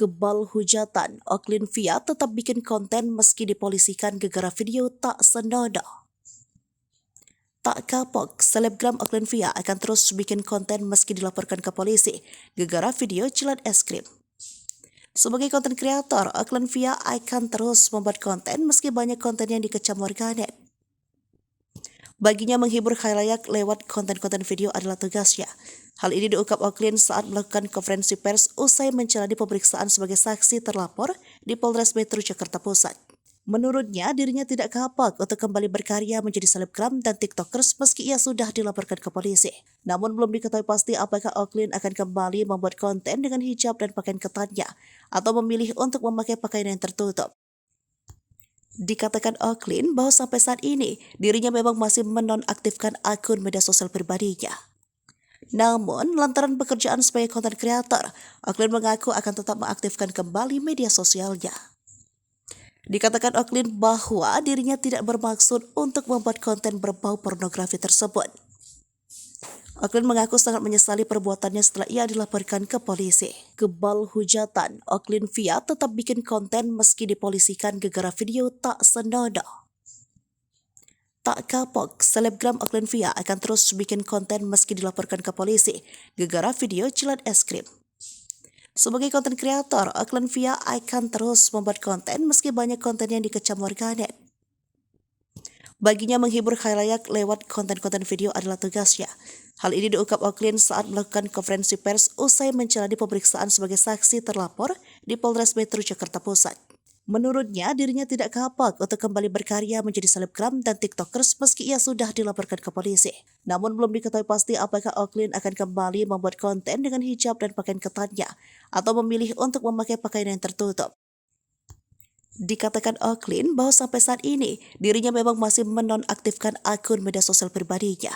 Kebal hujatan, Oklin Via tetap bikin konten meski dipolisikan gegara video tak senonoh. Tak kapok, selebgram Oklin Via akan terus bikin konten meski dilaporkan ke polisi gegara video jilat es krim. Sebagai konten kreator, Oklin Via akan terus membuat konten meski banyak konten yang dikecam warganet. Baginya menghibur khalayak lewat konten-konten video adalah tugasnya. Hal ini diungkap Oklin saat melakukan konferensi pers usai menjalani pemeriksaan sebagai saksi terlapor di Polres Metro Jakarta Pusat. Menurutnya, dirinya tidak kapok untuk kembali berkarya menjadi selebgram dan tiktokers meski ia sudah dilaporkan ke polisi. Namun belum diketahui pasti apakah Oklin akan kembali membuat konten dengan hijab dan pakaian ketatnya atau memilih untuk memakai pakaian yang tertutup. Dikatakan Oklin bahwa sampai saat ini dirinya memang masih menonaktifkan akun media sosial pribadinya. Namun, lantaran pekerjaan sebagai konten kreator, Oklin mengaku akan tetap mengaktifkan kembali media sosialnya. Dikatakan Oklin bahwa dirinya tidak bermaksud untuk membuat konten berbau pornografi tersebut. Oklin mengaku sangat menyesali perbuatannya setelah ia dilaporkan ke polisi. Kebal hujatan, Oklin Via tetap bikin konten meski dipolisikan gegara video tak senonoh. Tak kapok, selebgram Oklin Via akan terus bikin konten meski dilaporkan ke polisi gegara video jilat es krim. Sebagai konten kreator, Oklin Via akan terus membuat konten meski banyak konten yang dikecam warganet. Baginya menghibur khalayak lewat konten-konten video adalah tugasnya. Hal ini diungkap Oklin saat melakukan konferensi pers usai menjalani pemeriksaan sebagai saksi terlapor di Polres Metro Jakarta Pusat. Menurutnya, dirinya tidak kapok untuk kembali berkarya menjadi selebgram dan tiktokers meski ia sudah dilaporkan ke polisi. Namun belum diketahui pasti apakah Oklin akan kembali membuat konten dengan hijab dan pakaian ketatnya atau memilih untuk memakai pakaian yang tertutup. Dikatakan Oklin bahwa sampai saat ini dirinya memang masih menonaktifkan akun media sosial pribadinya.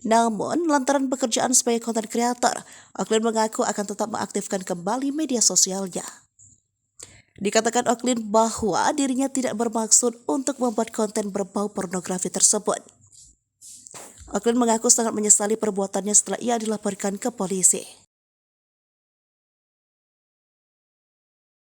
Namun, lantaran pekerjaan sebagai konten kreator, Oklin mengaku akan tetap mengaktifkan kembali media sosialnya. Dikatakan Oklin bahwa dirinya tidak bermaksud untuk membuat konten berbau pornografi tersebut. Oklin mengaku sangat menyesali perbuatannya setelah ia dilaporkan ke polisi.